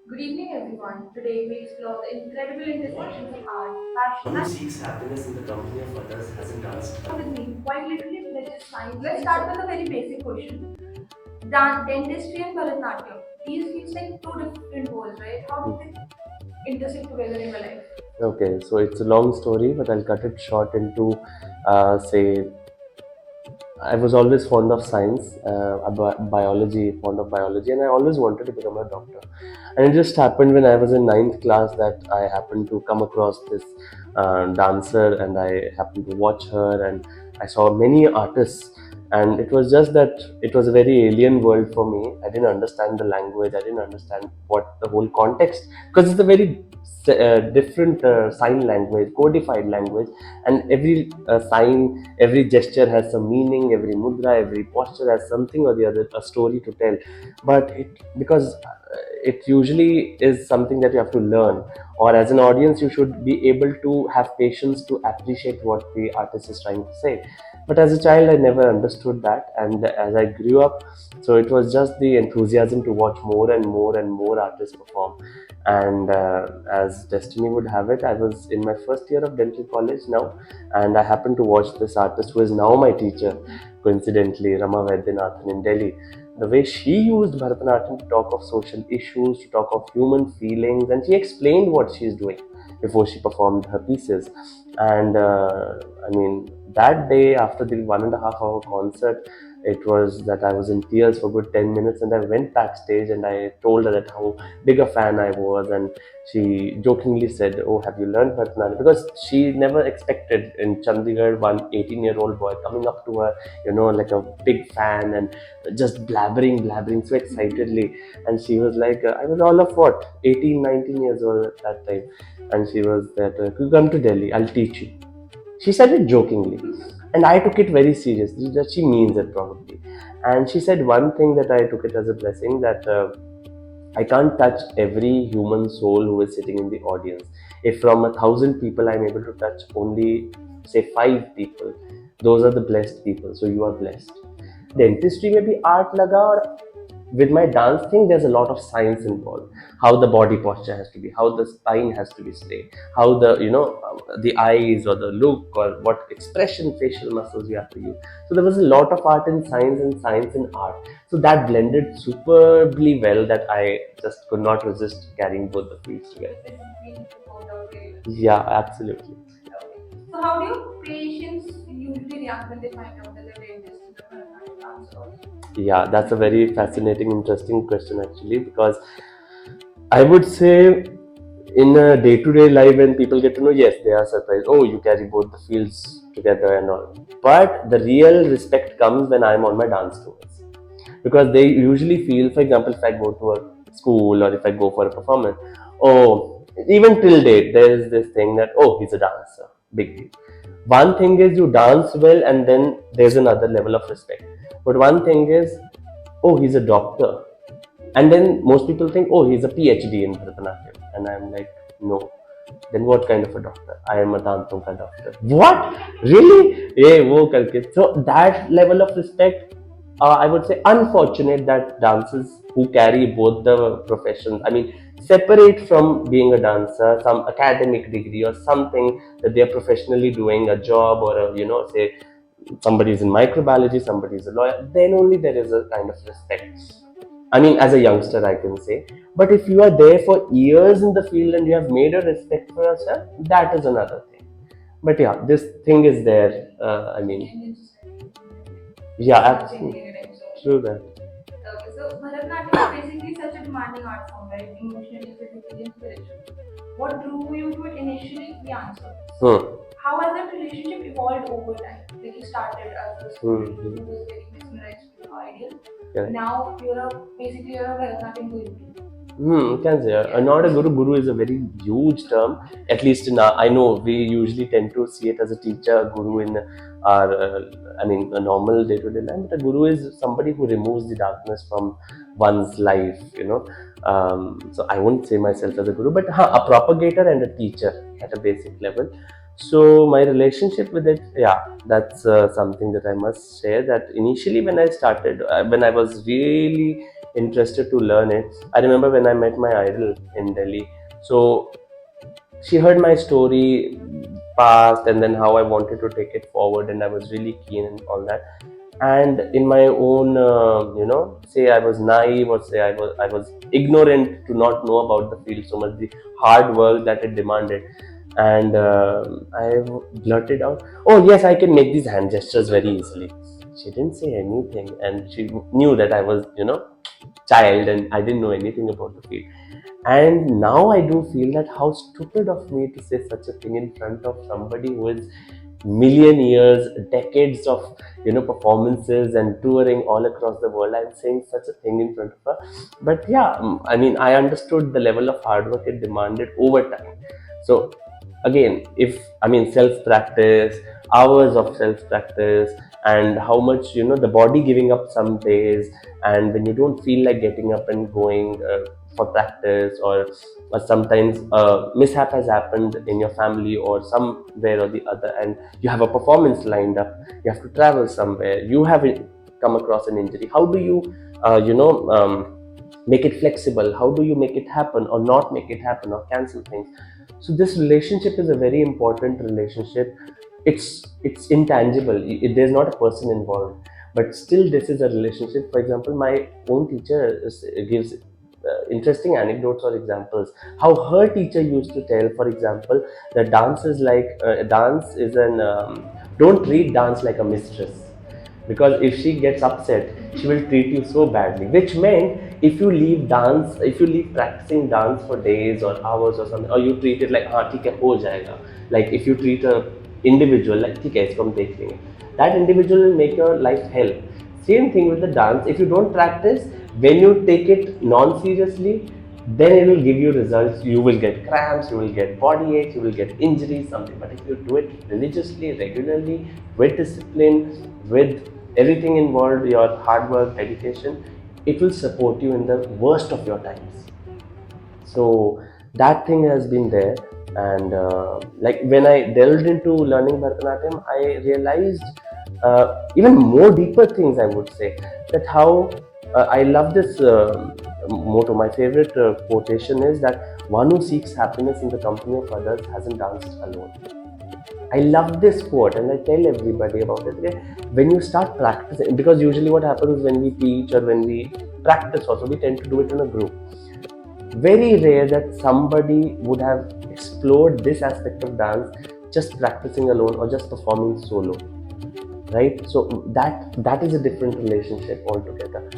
Good evening, everyone. Today we explore the incredible intersections of art, passion, Who and seeks happiness in the company of others hasn't danced. with me, quite literally bridges science. Let's start with a very basic question. Dentistry and Bharatnatyam. These feels like two different worlds, right? How do they intersect together in your life? Okay, so it's a long story, but I'll cut it short into say I was always fond of science, biology, fond of biology, and I always wanted to become a doctor. And it just happened when I was in ninth class that I happened to come across this dancer, and I happened to watch her, and I saw many artists. And it was just that it was a very alien world for me. I didn't understand the language. I didn't understand what the whole context, because it's a very different sign language, codified language, and every sign, every gesture has some meaning, every mudra, every posture has something or the other, a story to tell. But because it usually is something that you have to learn, or as an audience you should be able to have patience to appreciate what the artist is trying to say. But as a child I never understood that, and as I grew up, so it was just the enthusiasm to watch more and more and more artists perform. And as destiny would have it, I was in my first year of dental college now, and I happened to watch this artist who is now my teacher, coincidentally, Rama Vaidyanathan in Delhi. The way she used Bharatanatyam to talk of social issues, to talk of human feelings, and she explained what she's doing before she performed her pieces. And I mean, that day after the 1.5 hour concert, it was that I was in tears for good 10 minutes, and I went backstage and I told her that how big a fan I was. And she jokingly said, "Oh, have you learned Bharatanatyam?" Because she never expected in Chandigarh one 18-year-old boy coming up to her, like a big fan, and just blabbering so excitedly. And she was like, I was all of what, 18, 19 years old at that time. And she was that, "You come to Delhi, I'll teach you." She said it jokingly, and I took it very seriously that she means it probably. And she said one thing that I took it as a blessing, that I can't touch every human soul who is sitting in the audience. If from 1,000 people I'm able to touch only, say, 5 people, those are the blessed people. So you are blessed. Dentistry may be art laga, or with my dance thing, there's a lot of science involved. How the body posture has to be, how the spine has to be straight, how the eyes or the look or what expression, facial muscles you have to use. So there was a lot of art in science and science in art. So that blended superbly well that I just could not resist carrying both the fields together. Yeah, absolutely. So, how do your patients usually react when they find out that the dentist is a Bharatanatyam dancer? Yeah, that's a very fascinating, interesting question actually, because I would say in a day-to-day life when people get to know, yes, they are surprised. Oh, you carry both the fields together and all. But the real respect comes when I'm on my dance tours, because they usually feel, for example, if I go to a school or if I go for a performance, oh, even till date, there is this thing that, oh, he's a dancer, big deal. One thing is you dance well, and then there's another level of respect. But one thing is, oh, he's a doctor. And then most people think, oh, he's a PhD in Bharatanatyam. And I'm like, no. Then what kind of a doctor? I am a Dantum ka doctor. What? Really? Yeah, wo karke. So that level of respect, I would say unfortunate that dancers who carry both the professions, I mean, separate from being a dancer, some academic degree or something that they are professionally doing, a job, or say somebody is in microbiology, somebody is a lawyer, then only there is a kind of respect. I mean, as a youngster, I can say. But if you are there for years in the field and you have made a respect for yourself, that is another thing. But yeah, this thing is there. I mean, yeah, absolutely true that. Okay, so Bharatanatyam is basically such a demanding art form, right? Emotionally, physically, and spiritually. What drew you to it initially? The answer. Hmm. How has that relationship evolved over time? Like you started as a student Hmm. who was very mesmerized with the ideal. Correct. Now you're a Bharatanatyam guru. Can say not a guru. Guru is a very huge term. At least I know we usually tend to see it as a teacher, a guru in our, I mean, a normal day-to-day life. But a guru is somebody who removes the darkness from one's life. So I won't say myself as a guru, but a propagator and a teacher at a basic level. So my relationship with it, yeah, that's something that I must share. That initially when I started, when I was really interested to learn it. I remember when I met my idol in Delhi. So she heard my story past and then how I wanted to take it forward, and I was really keen and all that. And in my own, say I was naive, or say I was ignorant to not know about the field so much, the hard work that it demanded, and I blurted out, "Oh yes, I can make these hand gestures very easily." She didn't say anything, and she knew that I was, child, and I didn't know anything about the field. And now I do feel that how stupid of me to say such a thing in front of somebody who is million years, decades of performances and touring all across the world. I'm saying such a thing in front of her. But yeah, I mean, I understood the level of hard work it demanded over time. So again, if I mean self practice, hours of self practice, and how much the body giving up some days, and when you don't feel like getting up and going for practice, or sometimes a mishap has happened in your family or somewhere or the other, and you have a performance lined up, you have to travel somewhere, you have come across an injury. How do you make it flexible? How do you make it happen or not make it happen or cancel things? So this relationship is a very important relationship. It's intangible. There's not a person involved, but still this is a relationship. For example, my own teacher gives interesting anecdotes or examples how her teacher used to tell, for example, that dance is an don't treat dance like a mistress, because if she gets upset, she will treat you so badly. Which meant, if you leave practicing dance for days or hours or something, or you treat it like हाँ ठीक है हो जाएगा, like if you treat a individual like ठीक है इसको हम देख लेंगे, that individual will make your life hell. Same thing with the dance. If you don't practice, when you take it non-seriously, then it will give you results. You will get cramps, you will get body aches, you will get injuries, something. But if you do it religiously, regularly, with discipline, with everything involved, your hard work, dedication, it will support you in the worst of your times. So that thing has been there. And like when I delved into learning Bharatanatyam, I realized even more deeper things, I would say. That how I love this motto. My favorite quotation is that one who seeks happiness in the company of others hasn't danced alone. I love this quote, and I tell everybody about it. Okay? When you start practicing, because usually what happens when we teach or when we practice also, we tend to do it in a group. Very rare that somebody would have explored this aspect of dance just practicing alone or just performing solo, right? So that is a different relationship altogether.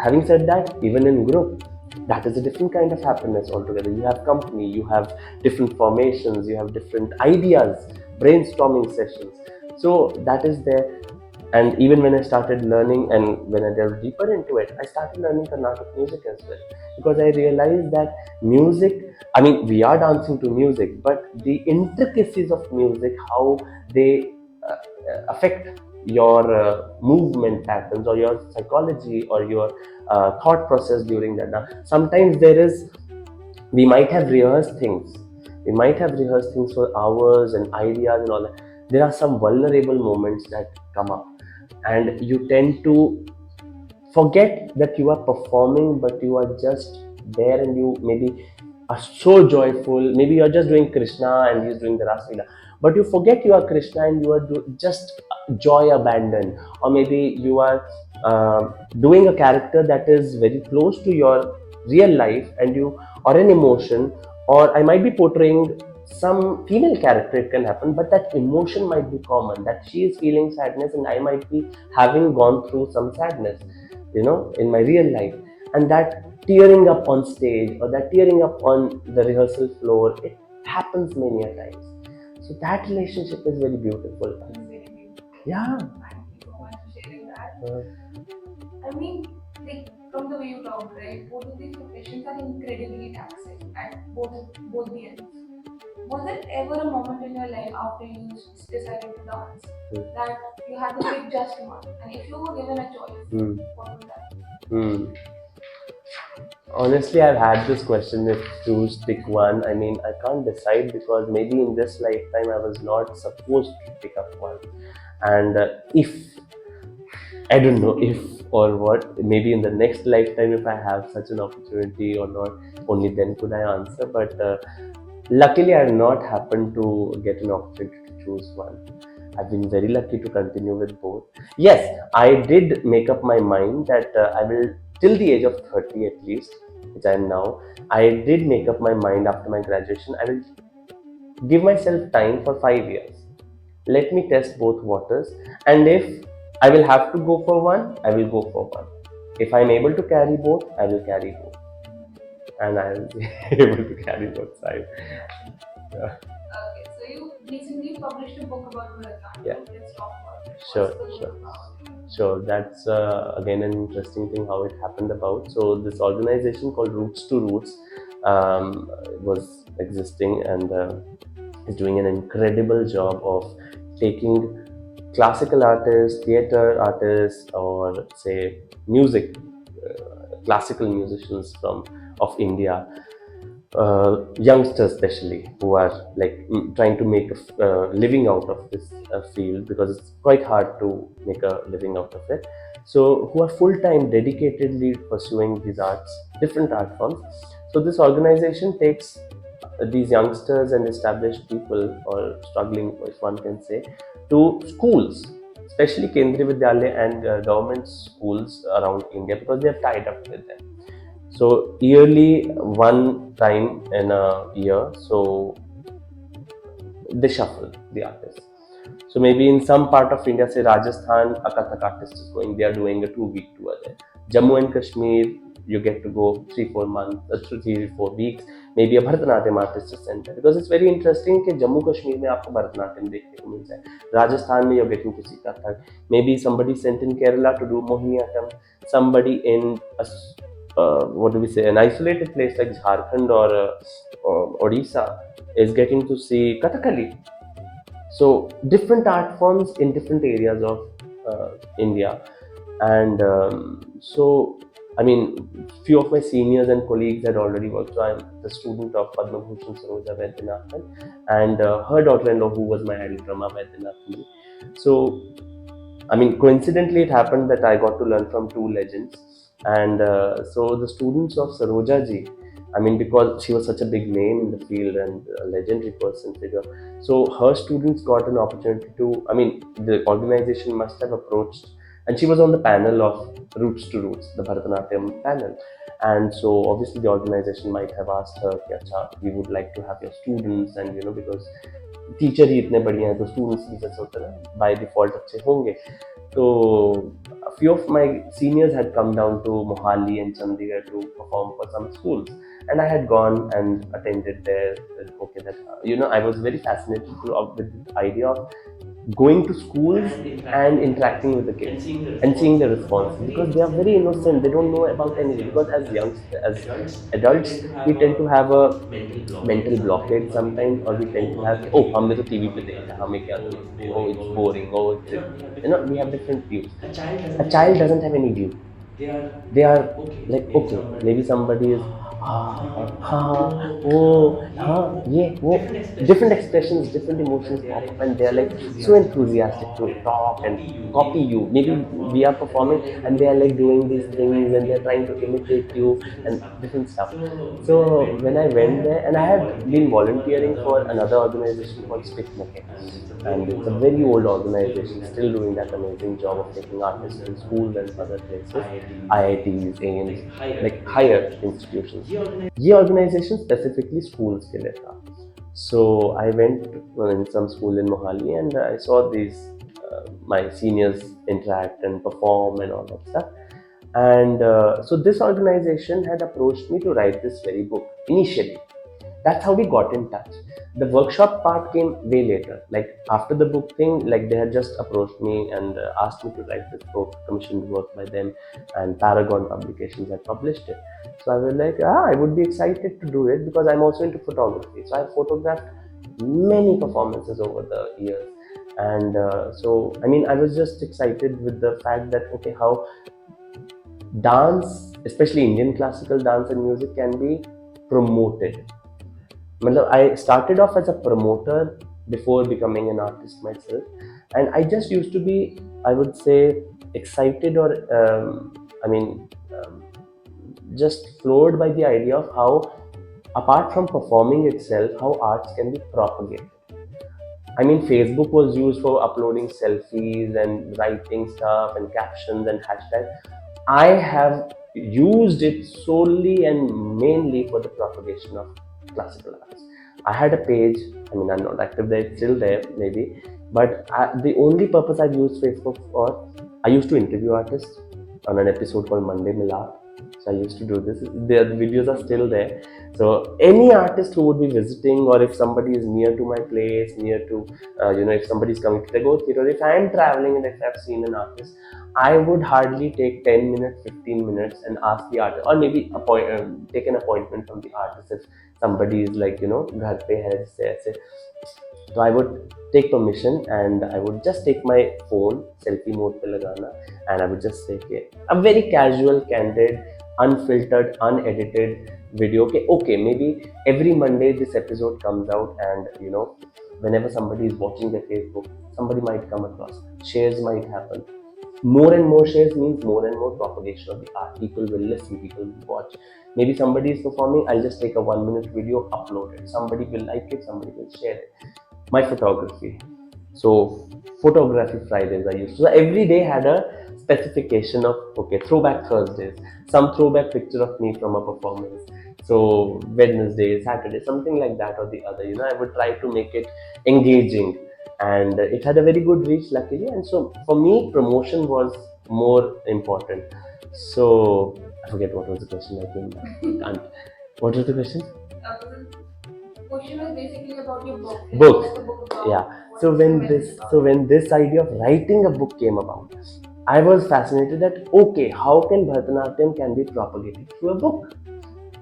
Having said that, even in group, that is a different kind of happiness altogether. You have company, you have different formations, you have different ideas, brainstorming sessions. So that is there. And even when I started learning and when I delved deeper into it, I started learning Carnatic music as well, because I realized that music, I mean, we are dancing to music, but the intricacies of music, how they affect your movement patterns or your psychology or your thought process during that. Now, sometimes we might have rehearsed things. We might have rehearsed things for hours and ideas and all that. There are some vulnerable moments that come up, and you tend to forget that you are performing, but you are just there, and you maybe are so joyful. Maybe you are just doing Krishna and he's doing the Rasleela, but you forget you are Krishna and you are just joy abandoned. Or maybe you are doing a character that is very close to your real life, and you, or an emotion, or I might be portraying some female character, it can happen, but that emotion might be common, that she is feeling sadness and I might be having gone through some sadness, in my real life. And that tearing up on stage or that tearing up on the rehearsal floor, it happens many a times. So that relationship is very beautiful. Yeah. Thank you so much for sharing that. I mean, like from the way you talk, right? Both of these professions are incredibly taxing at both the ends. Was there ever a moment in your life after you decided to dance that you had to pick just one, and if you were given a choice, what would that be? Honestly, I've had this question if to pick one. I mean, I can't decide because maybe in this lifetime I was not supposed to pick up one. And if I don't know if or what. Maybe in the next lifetime, if I have such an opportunity or not, only then could I answer. But luckily, I have not happened to get an opportunity to choose one. I've been very lucky to continue with both. Yes, I did make up my mind that I will, till the age of 30 at least, which I am now, I did make up my mind after my graduation. I will give myself time for 5 years. Let me test both waters, and if I will have to go for one, I will go for one. If I'm able to carry both, I will carry both, and I will be able to carry both sides. Yeah. Okay, so you recently published a book about Yeah. Bharatnatyam. Let's talk about it. What's Sure, the book sure. about? Sure, that's again an interesting thing how it happened about. So this organization called Roots to Roots was existing and is doing an incredible job of taking classical artists, theater artists, or say music, classical musicians from of India, youngsters especially who are like trying to make a living out of this field, because it's quite hard to make a living out of it. So who are full-time dedicatedly pursuing these arts, different art forms. So this organization takes these youngsters and established people, or struggling, if one can say, to schools, especially Kendriya Vidyalaya and government schools around India, because they have tied up with them. So yearly, one time in a year, so they shuffle the artists. So maybe in some part of India, say Rajasthan, a Kathak artist is going. They are doing a 2 week tour there. Jammu and Kashmir, you get to go 3 4 months, 3 4 weeks. Maybe a Bharatnatyam artist is sent there, because it's very interesting कि जम्मू कश्मीर में आपको भरतनाट्यम देखने को मिल जाए. राजस्थान में you're getting to see Kathak. Maybe somebody sent in Kerala to do Mohiniyattam. Somebody in a what do we say, an isolated place like Jharkhand or Odisha is getting to see Kathakali. So different art forms in different areas of India, and so I mean, few of my seniors and colleagues had already worked. So I'm the student of Padma Bhushan Saroja Vaidyanathan, and her daughter-in-law, who was my idol, Rama Vaidyanathan. So I mean, coincidentally, it happened that I got to learn from two legends. And so the students of Saroja ji, I mean, because she was such a big name in the field and a legendary person figure, so her students got an opportunity to, I mean, the organization must have approached, and she was on the panel of Roots to Roots, the Bharatanatyam panel. And so obviously the organization might have asked her, कि, अच्छा, we would like to have your students, and because teacher ही इतने बढ़िया हैं तो students भी जैसे होते हैं ना बाय डिफॉल्ट अच्छे होंगे. So a few of my seniors had come down to Mohali and Chandigarh to perform for some schools, and I had gone and attended there. Okay, that I was very fascinated with the idea of going to schools and interacting with the kids and seeing the responses, because they are very innocent. They don't know about anything, because as as adults, we tend to have a mental blockade sometimes, or we tend to have, oh, हमने तो TV पे देखा, हमें क्या जरूरत है, oh, it's boring, oh, we have different views. A child doesn't have any view. They are like, okay, maybe somebody is oh, yeah, wo. Different expressions, different emotions pop up, and they're like so enthusiastic to talk and copy you. Maybe we are performing and they are like doing these things and they're trying to imitate you and different stuff. So when I went there, and I had been volunteering for another organization called Spitmake, and it's a very old organization, still doing that amazing job of taking artists to schools and other places, IITs, AIMS, like higher institutions. ये organization specifically schools के लिए था. So I went in some school in Mohali, and I saw these my seniors interact and perform and all that stuff. And so this organization had approached me to write this very book initially. That's how we got in touch. The workshop part came way later. Like after the book thing, like they had just approached me and asked me to write this book, commissioned work by them, and Paragon Publications had published it. So I was like, I would be excited to do it, because I'm also into photography. So I photographed many performances over the years. And so, I mean, I was just excited with the fact that, okay, how dance, especially Indian classical dance and music, can be promoted. I started off as a promoter before becoming an artist myself, and I just used to be I would say, excited or I mean, just floored by the idea of how, apart from performing itself, how arts can be propagated. I mean, Facebook was used for uploading selfies and writing stuff and captions and hashtags. I have used it solely and mainly for the propagation of classical arts. I had a page. I mean, I'm not active there; it's still there, maybe. But the only purpose I've used Facebook for, I used to interview artists on an episode called Monday Milad. So I used to do this. The videos are still there. So any artist who would be visiting, or if somebody is near to my place, near to if somebody is coming to the Go Theatre, or if I am traveling and if I've seen an artist, I would hardly take 10 minutes, 15 minutes and ask the artist, or maybe take an appointment from the artist if somebody is like, घर पे है जैसे ऐसे. So I would take permission and I would just take my phone, selfie mode पे लगाना, and I would just say, okay, a very casual, candid, unfiltered, unedited video. Okay, maybe every Monday this episode comes out, and whenever somebody is watching their Facebook, somebody might come across. Shares might happen. More and more shares means more and more propagation of the art. People will listen, people will watch. Maybe somebody is performing, I'll just take a 1 minute video, upload it. Somebody will like it, somebody will share it. My photography. So photography Fridays I used to. So every day had a specification of, okay, throwback Thursdays, some throwback picture of me from a performance. So Wednesday, Saturday, something like that or the other. I would try to make it engaging, and it had a very good reach, luckily. And so for me, promotion was more important. So I forget what was the question. I can't. What was the question? Question was basically about your book. Book. What's the book about? Yeah. What's So the when message this about? so when this idea of writing a book came about, I was fascinated that, okay, how can Bharatanatyam can be propagated through a book?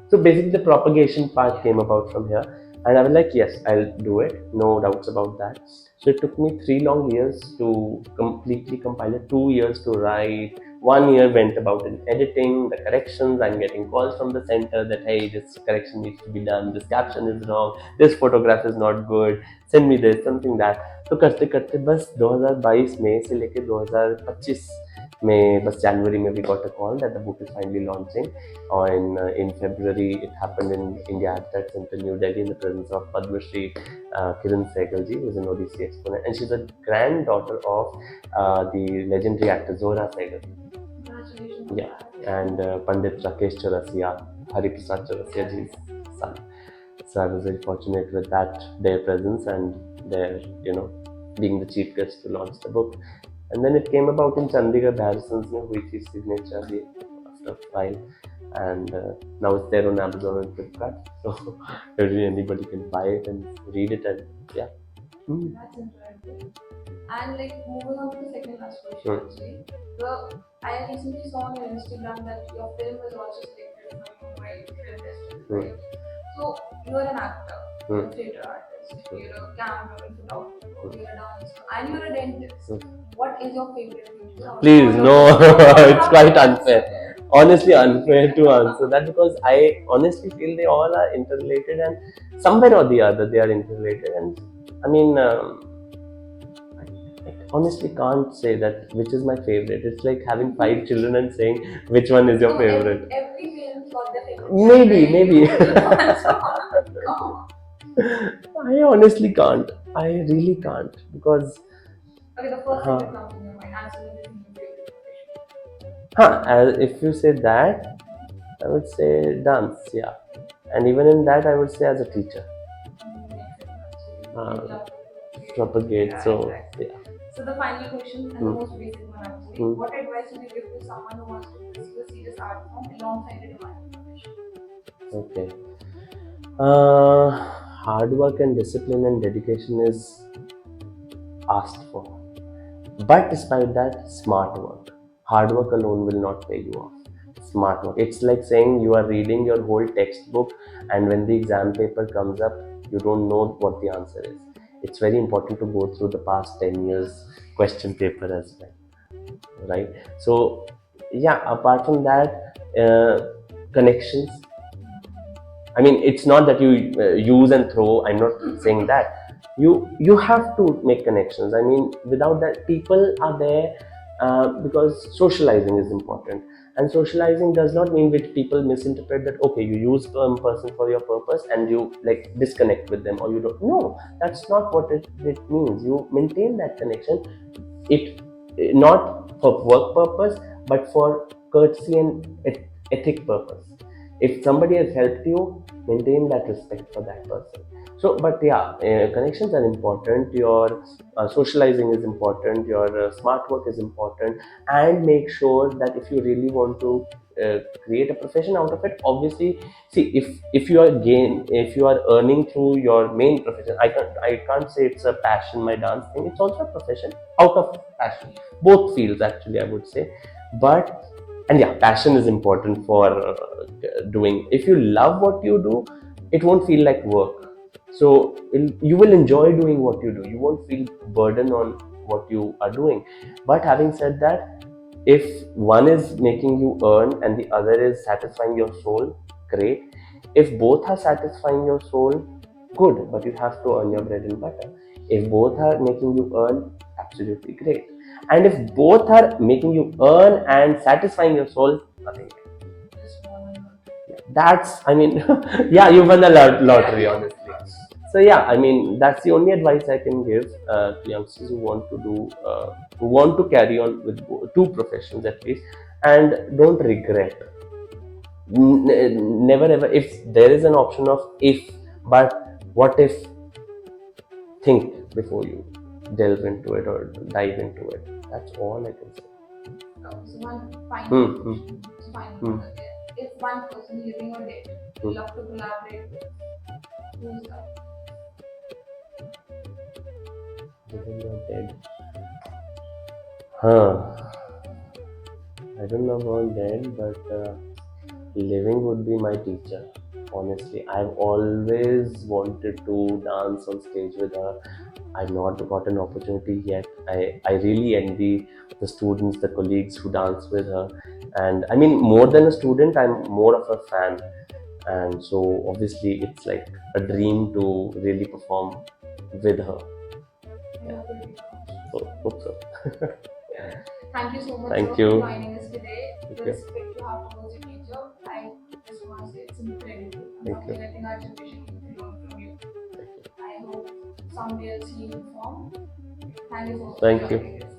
So basically, the propagation part came about from here, and I was like, yes, I'll do it. No doubts about that. So it took me 3 long years to completely compile it. 2 years to write. 1 year went about in editing, the corrections. I'm getting calls from the center that, hey, this correction needs to be done. This caption is wrong. This photograph is not good. Send me this, something that. तो करते करते बस 2022 में से लेके 2025 में बस जनवरी में we got a call that the book is finally launching. In February, it happened in India Architect Center, New Delhi, in the presence of Padma Shri Kiran Sehgal ji, who is an Odissi exponent, and she's a granddaughter of the legendary actor Zohra Sehgal. Congratulations. Yeah, and Pandit Rakesh Chaurasia, Hari Prasad Chaurasia ji's son. So I was very fortunate with their presence and their, being the chief guest to launch the book. And then it came about in Chandigarh, Harrison's में हुई थी signature भी after a while, and now it's there on Amazon and Flipkart. So anybody can buy it and read it, and yeah. That's interesting. And like moving on to the second last question, actually, I recently saw on your Instagram that your film was also selected for Mumbai Film Festival, right? So you're an actor, you're a theatre artist, you're a cameraman, photographer, you're a dancer, and you're a dentist. What is your favorite feature? Please, no, it's quite unfair. Honestly, unfair to answer that, because I honestly feel they all are interrelated, and somewhere or the other they are interrelated. And I mean, I honestly can't say that which is my favorite. It's like having 5 children and saying which one is your favorite. Every film's got their favorite. Maybe. Come on. I honestly can't. I really can't, because. Okay, the first thing that comes in your mind, absolutely favorite profession. If you say that, I would say dance, yeah. And even in that, I would say as a teacher. Propagate, so yeah. So the final question and the most basic one, actually, what advice would you give to someone who wants to pursue a serious art form alongside a demanding profession? Okay. Hard work and discipline and dedication is asked for. But despite that, smart work. Hard work alone will not pay you off. Smart work. It's like saying you are reading your whole textbook, and when the exam paper comes up, you don't know what the answer is. It's very important to go through the past 10 years question paper as well. Right? So, yeah, apart from that, connections. I mean, it's not that you use and throw. I'm not saying that. You have to make connections. I mean, without that, people are there because socializing is important. And socializing does not mean, which people misinterpret, that okay, you use person for your purpose and you like disconnect with them, or you don't. No, that's not what it means. You maintain that connection. It not for work purpose, but for courtesy and ethic purpose. If somebody has helped you, maintain that respect for that person. So, but yeah, connections are important. Your socializing is important. Your smart work is important. And make sure that if you really want to create a profession out of it, obviously, see, if you are if you are earning through your main profession, I can't say it's a passion, my dance thing. It's also a profession out of passion. Both fields, actually, I would say. But and yeah, passion is important for doing. If you love what you do, it won't feel like work. So you will enjoy doing what you do. You won't feel burden on what you are doing. But having said that, if one is making you earn and the other is satisfying your soul, great. If both are satisfying your soul, good, but you have to earn your bread and butter. If both are making you earn, absolutely great. And if both are making you earn and satisfying your soul, nothing. That's, I mean, yeah, you won a lottery, honestly. So yeah, I mean, that's the only advice I can give to youngsters who want to who want to carry on with two professions at least, and don't regret. Never ever, if there is an option of if, but what if, think before you delve into it or dive into it. That's all I can say. So one final Hmm. question. Final Hmm. one again. If one person living or dead you love to collaborate with, who's that? Living or dead? Huh. I don't know about dead, but living would be my teacher. Honestly, I've always wanted to dance on stage with her. I've not got an opportunity yet. I really envy the students, the colleagues who dance with her. And I mean, more than a student, I'm more of a fan. And so, obviously, it's like a dream to really perform with her. I hope it So, becomes. hope so. Thank you so much, sir, Thank for you. joining us today. Thank The you. respect you have towards your teacher, I just want to say it's incredible. And Thank you. something I think our generation needs to learn from you. Thank you. I hope someday I'll see you perform. Thank you so much for Thank joining you. us.